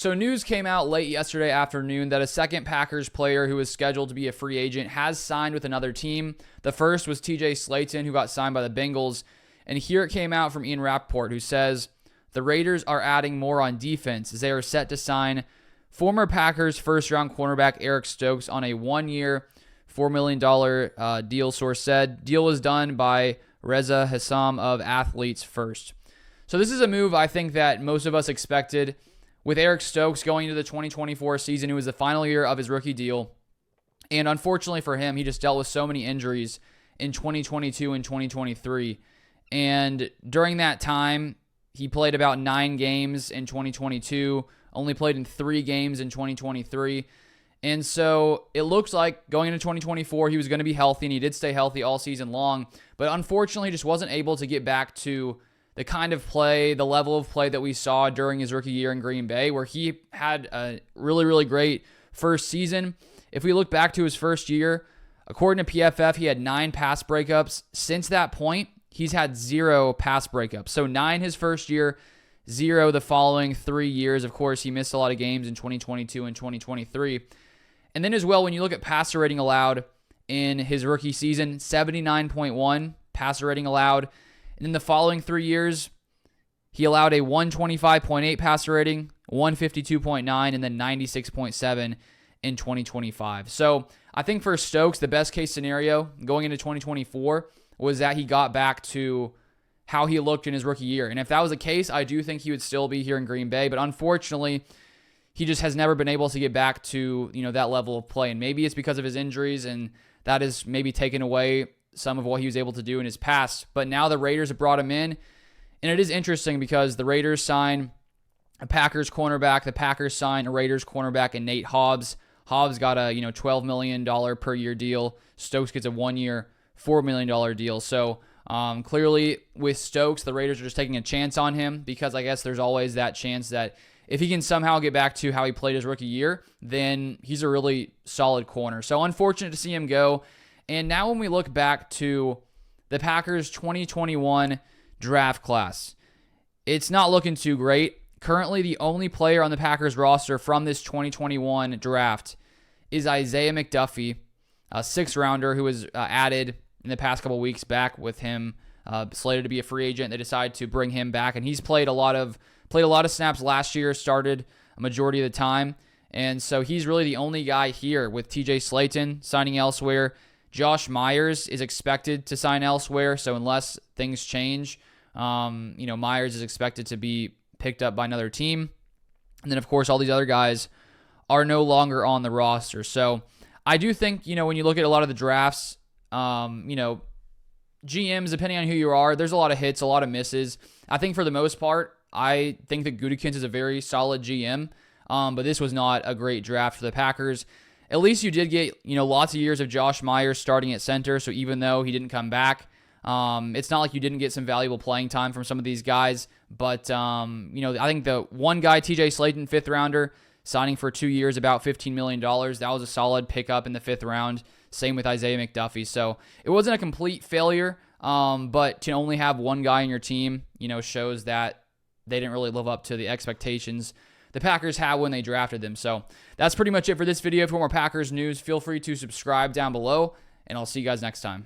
So news came out late yesterday afternoon that a second Packers player who was scheduled to be a free agent has signed with another team. The first was TJ Slaton, who got signed by the Bengals. And here it came out from Ian Rappaport, who says, the Raiders are adding more on defense as they are set to sign former Packers first-round cornerback Eric Stokes on a one-year, $4 million deal, source said. Deal was done by Reza Hassam of Athletes First. So this is a move I think that most of us expected. With Eric Stokes going into the 2024 season, it was the final year of his rookie deal. And unfortunately for him, he just dealt with so many injuries in 2022 and 2023. And during that time, he played about 9 games in 2022, only played in 3 games in 2023. And so it looks like going into 2024, he was going to be healthy, and he did stay healthy all season long. But unfortunately, just wasn't able to get back to the kind of play, the level of play that we saw during his rookie year in Green Bay, where he had a really, really great first season. If we look back to his first year, according to PFF, he had 9 pass breakups. Since that point, he's had 0 pass breakups. So 9 his first year, 0 the following 3 years. Of course, he missed a lot of games in 2022 and 2023. And then as well, when you look at passer rating allowed in his rookie season, 79.1 passer rating allowed. And in the following 3 years, he allowed a 125.8 passer rating, 152.9, and then 96.7 in 2025. So I think for Stokes, the best case scenario going into 2024 was that he got back to how he looked in his rookie year. And if that was the case, I do think he would still be here in Green Bay. But unfortunately, he just has never been able to get back to, that level of play. And maybe it's because of his injuries, and that has maybe taken away some of what he was able to do in his past. But now the Raiders have brought him in. And it is interesting because the Raiders sign a Packers cornerback. The Packers sign a Raiders cornerback in Nate Hobbs. Hobbs got a $12 million per year deal. Stokes gets a 1-year, $4 million deal. So clearly with Stokes, the Raiders are just taking a chance on him because I guess there's always that chance that if he can somehow get back to how he played his rookie year, then he's a really solid corner. So unfortunate to see him go. And now when we look back to the Packers 2021 draft class, it's not looking too great. Currently, the only player on the Packers roster from this 2021 draft is Isaiah McDuffie, a 6th-rounder who was added in the past couple weeks back with him, slated to be a free agent. They decided to bring him back, and he's played a lot of snaps last year, started a majority of the time. And so he's really the only guy here with TJ Slaton signing elsewhere. Josh Myers is expected to sign elsewhere, so unless things change, Myers is expected to be picked up by another team. And then, of course, all these other guys are no longer on the roster. So I do think, when you look at a lot of the drafts, GMs, depending on who you are, there's a lot of hits, a lot of misses. I think for the most part, I think that Gutekunst is a very solid GM, but this was not a great draft for the Packers. At least you did get, lots of years of Josh Myers starting at center. So even though he didn't come back, it's not like you didn't get some valuable playing time from some of these guys. But, I think the one guy, TJ Slaton, 5th-rounder, signing for 2 years, about $15 million. That was a solid pickup in the 5th round. Same with Isaiah McDuffie. So it wasn't a complete failure, but to only have one guy in your team, shows that they didn't really live up to the expectations the Packers had when they drafted them. So that's pretty much it for this video. For more Packers news, feel free to subscribe down below, and I'll see you guys next time.